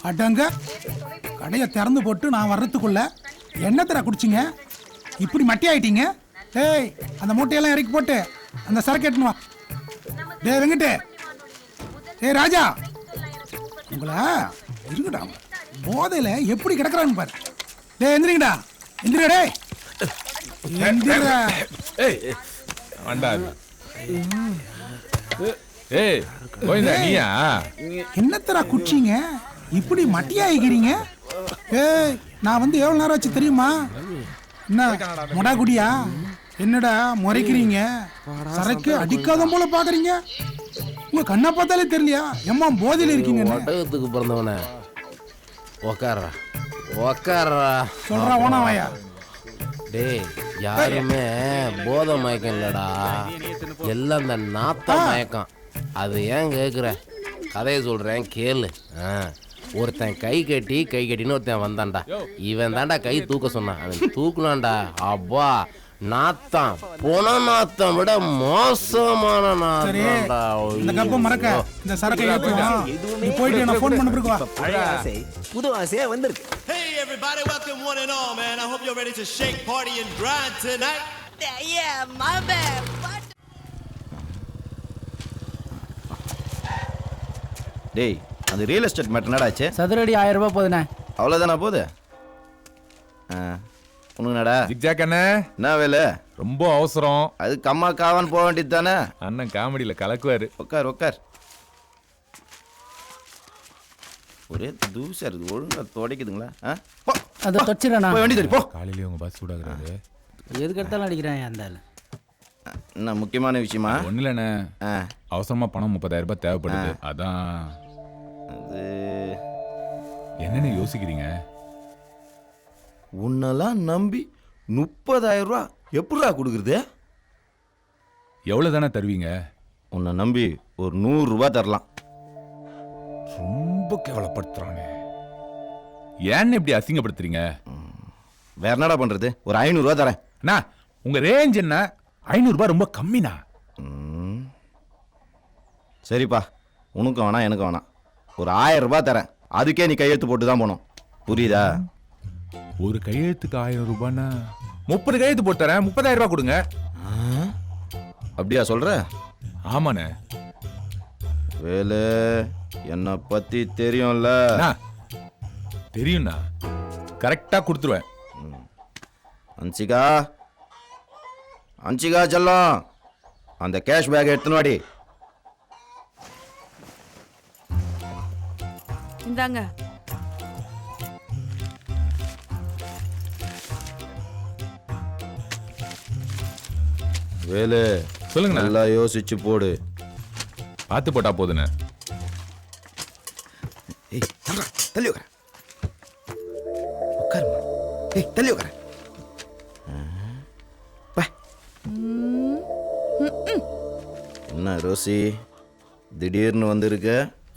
அடங்க கடையை திறந்து போட்டு நான் வர்றதுக்குள்ள என்னத்தடா குடிச்சிங்க இப்படி மட்டி ஆயிட்டீங்க? டேய் அந்த மூட்டையெல்லாம் இறக்கி போட்டு அந்த சரக்கு எடுத்துன்னு வா. டேய் வெங்கட்டு, டேய் ராஜா, உங்களா இருக்குடா போதையில எப்படி கிடக்குறான்னு பாரு. டேய் எந்திரிங்கடா, எந்திரா டேய் எந்திரா. என்னத்தரா குடிச்சீங்க இப்படி மட்டியாயிக்கிறீங்க? ஏய் நான் வந்து எவ்வளவு நேரம் ஆச்சு தெரியுமா? என்ன மொடா குடியா? என்னடா முறைக்கிறீங்க? சரக்கு அடிக்காத போல பாக்குறீங்க. உங்க கண்ணை பார்த்தாலே தெரியலையா எம்மா போதையில இருக்கீங்க? ஒட்டகத்துக்கு பிறந்தவன உக்காரா உக்காரா சொல்றா ஓனாவாயா. டேய் யாருமே போதை மயக்கம் இல்லடா, எல்லாம் இந்த நாத்த மயக்கம். அது ஏன் கேட்குற? கதையை சொல்றேன் கேளு. ஒருத்தன் கை கட்டின்னு ஒருத்தன் வந்தான்டா. இவன் தான்டா கை தூக்க சொன்னான். அவன் தூக்குனான்டா. அப்பா நாத்தம் பொன நாத்தம் விட மோசமான நாத்தம்டா. இந்த கப்ப மறக்க இந்த சரக்கை ஏத்துவோம். நீ போயிட்டு நான் ஃபோன் பண்ண பிறகு வா. புது ஆசையா வந்திருக்கு. Hey everybody, welcome one and all, man. I hope you're ready to shake, party and grind tonight. Yeah, my bad. டேய் அந்த ரியல் எஸ்டேட் மேட்டர் என்னடாச்சு? சதுரடி 1000 ரூபாய் போகுதுண்ணே. அவ்வளோதானா போகுது? உனக்கு நடா ஜிக்ஜாக் அண்ணே, என்ன வேலை? ரொம்ப அவசரம். அது கம்மா காவான்னு போக வேண்டியது தானே? அண்ணன் காமெடியில் கலக்குவாரு. உட்கார். ஒரே தூசா இருக்கு, ஒழுங்கா துடைக்குதுங்களா? அதை தொச்சிடண்ணா. வண்டி தடி போ. காலையிலேயே உங்க பஸ் சூடாகிறது. எதுக்கு எடுத்தாலும் அடிக்கிறேன் அந்த. என்ன முக்கியமான விஷயமா? ஒன்றும் இல்லைண்ணே, அவசரமா பணம் 30,000 ரூபாய் தேவைப்படுது. அதான். அது என்னன்னு யோசிக்கிறீங்க? உன்னெல்லாம் நம்பி 30,000 ரூபா எப்படிடா கொடுக்குறது? எவ்வளோ தானே தருவீங்க? உன்னை நம்பி ஒரு 100 ரூபா தரலாம். ரொம்ப கேவலப்படுத்துறானே. ஏன்னு இப்படி அசிங்கப்படுத்துறீங்க? வேற என்னடா பண்றது? ஒரு 500 ரூபா தரேன். அண்ணா உங்க ரேஞ்ச் என்ன? 500 ரூபாய் ரொம்ப கம்மிண்ணா. சரிப்பா, உனக்கும் வேணாம் எனக்கும் வேணாம். ஒரு 1000 ரூபாய் தரேன். அதுக்கே நீ கையெழுத்து போட்டு தான் போகணும். புரியுதா? ஒரு கையெழுத்துக்கு 1000 ரூபாய்னா 30 கையெழுத்து போட்டு தரேன். 30,000 ரூபாய் கொடுங்க. அப்படியா சொல்ற? ஆமாண்ணே. வேலு என்னை பத்தி தெரியும்ல? தெரியும்ண்ணா, கரெக்டா கொடுத்துருவேன். அன்சிகா செல்லம், அந்த கேஷ் பேக் எடுத்துன்னு வாடி. இந்தாங்க. வேலு சொல்லுங்க. நல்லா யோசிச்சு போடு. பார்த்து போட்டா போதுண்ணே. தள்ளி உட்கார. தள்ளி உட்கார. என்ன ரோசி திடீர்னு வந்திருக்க?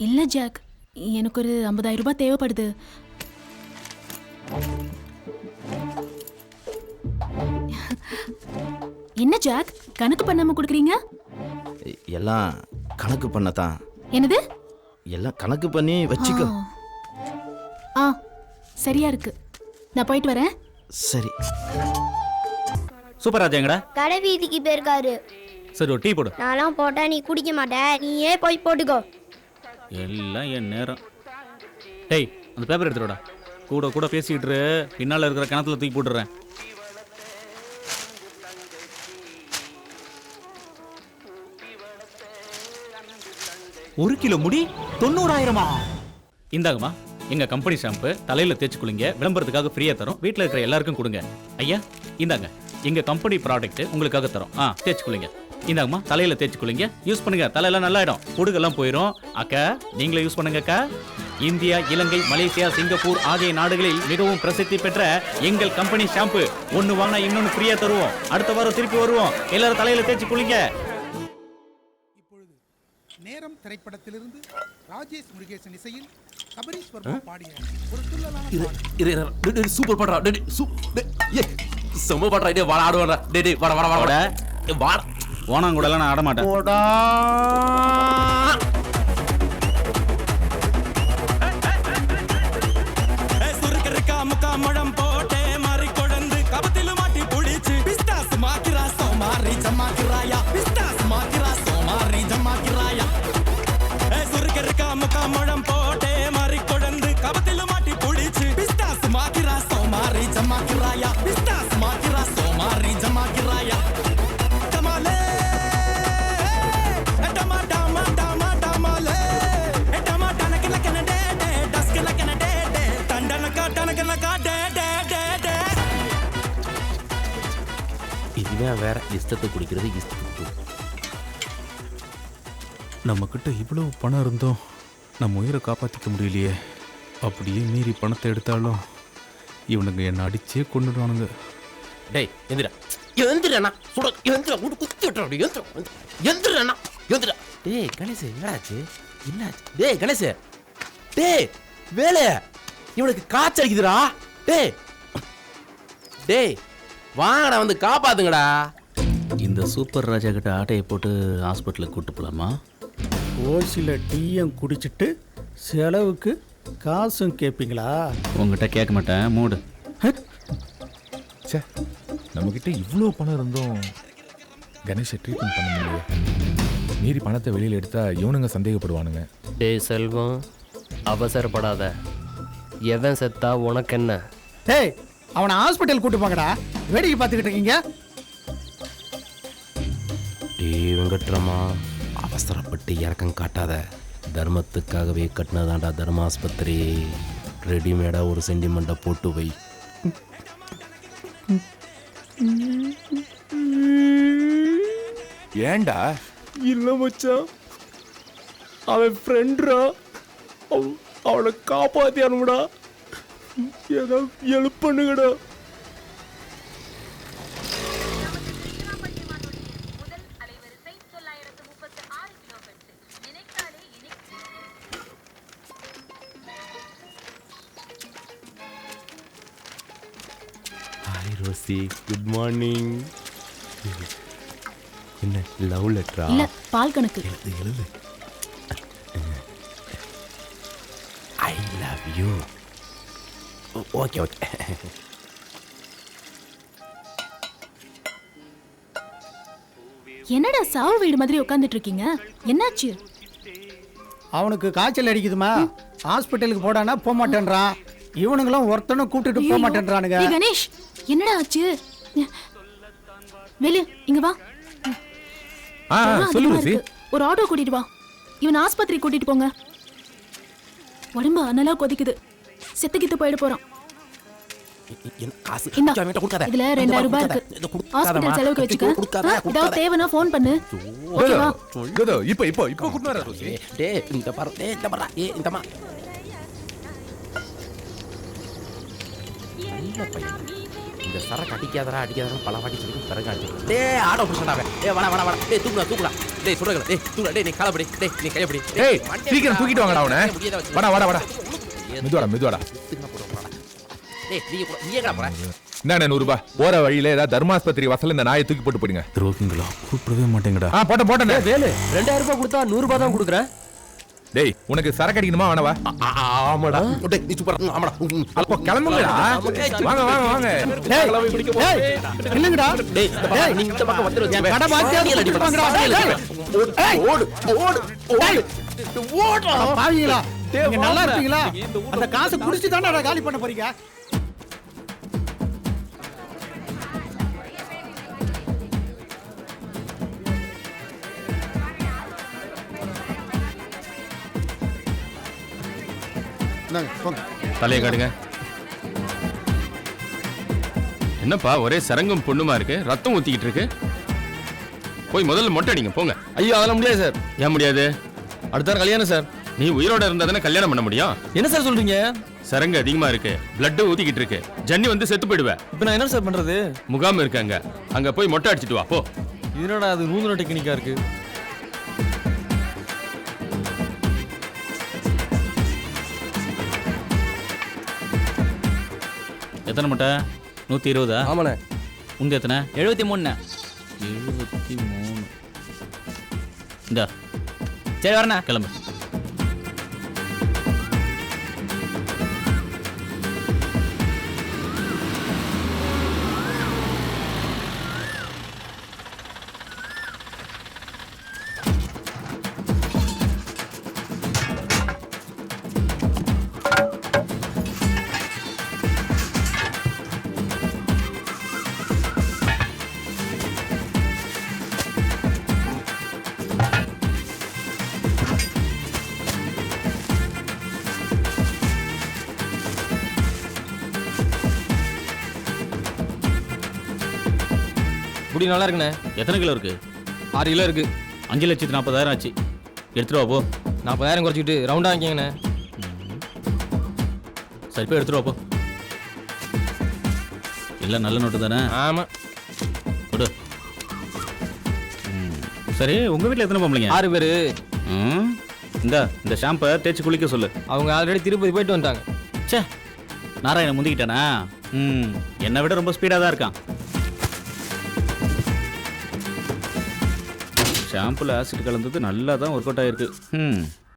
இல்ல ஜாக், எனக்கு ஒரு 50,000 ரூபாய் தேவைப்படுது. என்ன ஜாக் கணக்கு பண்ணாம கொடுக்குறீங்க? எல்லாம் கணக்கு பண்ணத்தான். என்னது? எல்லாம் கணக்கு பண்ணி வச்சுக்கோ. சரியா இருக்கு, நான் போயிட்டு வரேன். சரி. சூப்பர் ராஜாங்கடா. கடை வீதிக்கு போயிருக்காரு. சரி ஒரு டீ போடு. நான்லாம் போட்டா நீ குடிக்க மாட்ட, நீயே போய் போட்டுக்கோ. எல்லாம் என் நேரம். டேய் அந்த பேப்பர் எடுத்துடா. கூட கூட பேசிக்கிட்டு பின்னால இருக்கிற கிணத்துல தூக்கி போட்டுறேன். ஒரு கிலோ முடி 90,000. இந்தாங்கம்மா, எங்க கம்பெனி ஷாம்பு. தலையில தேய்ச்சி குளிங்க, விளம்பரத்துக்காக ஃப்ரீயா தரோம். வீட்டில் இருக்கிற எல்லாருக்கும் கொடுங்க. ஐயா இந்தாங்க, எங்க கம்பெனி ப்ராடக்ட் உங்களுக்காக தரோம். தேய்ச்சி குளிங்க. இந்தாங்கம்மா, தலையில தேய்ச்சி குளிங்க, யூஸ் பண்ணுங்க. தலையெல்லாம் நல்லாயிடும், பொடுகெல்லாம் போயிடும். அக்கா நீங்களே யூஸ் பண்ணுங்க அக்கா. இந்தியா, இலங்கை, மலேசியா, சிங்கப்பூர் ஆகிய நாடுகளில் மிகவும் பிரசித்தி பெற்ற எங்கள் கம்பெனி ஷாம்பு. ஒன்னு வாங்கினா இன்னொன்னு ஃப்ரீயா தருவோம். அடுத்த வாரம் திருப்பி வருவோம். எல்லாரும் தலையில தேய்ச்சி குளிங்க. இப்பொழுது நேரம் திரைப்படத்திலிருந்து ராஜேஷ் முருகேசன் இசையில் சபரீஷ் வர்மா பாடிய ஒரு துள்ளலான சூப்பர் பண்றா. செம்ம பண்றா. வாடா ஆடுவாடா. வாடா வாடா. ஓனாங்கூட எல்லாம் நான் ஆட மாட்டேன். இவன் வேற இஷ்டத்துக்கு குடிக்கிறது இஷ்டத்துக்கு. நம்மக்கிட்ட இவ்வளவு பணம் இருந்தோம் நம்ம உயிரை காப்பாற்றிக்க முடியலையே. அப்படியே மீறி பணத்தை எடுத்தாலும் இவனுங்க என்னை அடிச்சே கொண்டுடுவானுங்க. டேய் எந்திரா எந்திரண்ணா சுட எந்திரா உடு குத்தி விட்டுற அப்படி எந்திரண்ணா எந்திரா. டேய் கணேஷ் என்னடாச்சு என்னாச்சு? டேய் கணேஷ் டேய் வேலை இவனுக்கு காய்ச்சல் அடிக்குதுடா. டேய் டேய் வாங்கடா வந்து காப்பாத்துங்கடா. இந்த சூப்பர் ராஜா கிட்ட ஆட்டையை போட்டு ஹாஸ்பிட்டலுக்கு கூட்டு போகலாமா? ஓசியில் டீயும் குடிச்சிட்டு செலவுக்கு காசும் கேட்பீங்களா? உங்ககிட்ட கேட்க மாட்டேன் மூடு. சே, நம்மக்கிட்ட இவ்வளோ பணம் இருந்தோம் கணேஷை ட்ரீட்மெண்ட் பண்ண முடியல. மீறி பணத்தை வெளியில் எடுத்தா இவனுங்க சந்தேகப்படுவானுங்க. டேய் செல்வம், அவசரப்படாத. எவன் செத்தா உனக்கு என்ன? டேய் அவனை ஹாஸ்பிட்டல் கூட்டு போங்கடா. வேடிக்கை பார்த்துக்கிட்டு இருக்கீங்க. டேய் வெங்கட்ரமா, அவசரப்பட்டு இறக்கம் காட்டாத. தர்மத்துக்காகவே கட்டினதாண்டா தர்மாஸ்பத்திரி. ரெடிமேடா ஒரு சென்டிமெண்ட்டை போட்டு வை. ஏண்டா? இல்லை மச்சான், அவன் ஃப்ரெண்ட்ரா. அவனை காப்பாற்றி அனுப்புடா. ஏதோ ஹெல்ப் பண்ணுங்கடா. Hi Rosie, good morning. என்ன லவ் லெட்டரா? இல்ல பால் கணக்கு. எழுது. I love you. Okay okay. என்னடா சாவு வீடு மாதிரி உட்காந்துட்டு இருக்கீங்க? என்னாச்சு? அவனுக்கு காய்ச்சல் அடிக்குதுமா, ஹாஸ்பிட்டலுக்கு போடானா போக மாட்டேன்றான். இவனுங்களும் ஒருத்தனும் கூப்பிட்டுட்டு போக மாட்டேன்றானுங்க. ஏய் கணேஷ், என்னடா ஆச்சு? வெளிய இங்க வா. சொல்லு ரோசி. ஒரு ஆட்டோ கூட்டிட்டு வா. இவன் ஆஸ்பத்திரி கூட்டிட்டு போங்க. உடம்பு அனலா கொதிக்குது. செத்துக்கிட்டு போயிட போறான். இந்தா, இதுல 2000 ரூபாய் இருக்கு. ஹாஸ்பிட்டல் செலவுக்கு வச்சுக்க. ஏதாவது தேவைன்னா ஃபோன் பண்ணு. ஓகேவா? இப்போ கூட்டு வர ரோசி. டேய் இந்த பாரு, டேய் இந்த பாரு, இந்தமா. நல்ல பையன். இந்த சரக்கு அடிக்காதடா பல வாட்டி சொல்லி சரக்கு அடிச்சு. டேய் ஆடோ புடிச்சடாவே. டேய் வாடா. டேய் தூக்குடா. டேய் சொல்றேன். டேய் தூக்குடா. டேய் நீ காலப்படி. டேய் நீ கையப்படி. டேய் சீக்கிரம் தூக்கிட்டு வாங்கடா அவனை. வாடா. மெதுவாடா. டேய் நீ எங்கடா போற? என்ன 100 ரூபாய் போற வழியில ஏதாவது தர்மாஸ்பத்திரி வாசல்ல இந்த நாயை தூக்கி போட்டு போடுங்க. துரோகிங்களா, கூப்பிடவே மாட்டேங்கடா. போட்டேன். வேலு 2000 ரூபாய் கொடுத்தா 100 ரூபாய் தான் கொடுக்குறேன். டேய் உனக்கு சரக்கு அடிக்கணுமா வேணவா? ஆமாடா. டேய் நீ சூப்பரா. ஆமாடா. அப்போ கிளம்புங்கடா. வாங்க. டேய் இல்லங்கடா. டேய் இந்த பாரு, நீ இந்த பக்கம் வந்துரு. கடை பாத்தியா அடிப்பாங்கடா. ஓடு. பாவீங்களா? நீங்க நல்லா இருப்பீங்களா? அந்த காசை குடிச்சு தானே காலி பண்ண போறீங்க. தலையை காட்டுங்க. என்னப்பா ஒரே சரங்கம் பொண்ணுமா இருக்கு, ரத்தம் ஊத்திக்கிட்டு இருக்கு. போய் முதல்ல மொட்டை அடிங்க போங்க. ஐயோ அதெல்லாம் முடியாது சார். ஏன் முடியாது? அடுத்த வாரம் கல்யாணம் சார். நீ உயிரோட இருந்தா தானே கல்யாணம் பண்ண முடியும். என்ன சார் சொல்றீங்க? சரங்கு அதிகமா இருக்கு, பிளட் ஊத்திக்கிட்டு இருக்கு. ஜன்னி வந்து செத்து போயிடுவேன். இப்போ நான் என்ன சார் பண்றது? முகாம் இருக்காங்க, அங்க போய் மொட்டை அடிச்சிட்டு வா போ. இதனோட அது நூதன டெக்னிக்கா இருக்கு. எத்தனை மொட்டை? 120. ஆமாண்ணே. உங்க எத்தனை? 73. 73. இந்த சரி வரண்ணா. கிளம்பு. குடி நல்லா இருக்குண்ணே. எத்தனை கிலோ இருக்கு? 6 கிலோ இருக்கு. 5,40,000 ஆச்சு. எடுத்துட்டு வா போ. 40,000 குறைச்சிக்கிட்டு ரவுண்டா வாங்கிக்கங்கண்ணே. சரி போய் எடுத்துட்டு வா போ. எல்லாம் நல்ல நோட்டு தானே? ஆமாம். கொடு. சரி உங்க வீட்டில் எத்தனை பொம்பளைங்க? 6 பேர். இந்த ஷாம்பை தேய்ச்சி குளிக்க சொல்லு. அவங்க ஆல்ரெடி திருப்பதி போயிட்டு வந்துட்டாங்க. சே நாராயணன் முந்திக்கிட்டானா? என்னை விட ரொம்ப ஸ்பீடாக தான் இருக்கான். ஷாம்புல ஆசிட் கலந்தது நல்லா தான் ஒர்க் அவுட் ஆயிருக்கு.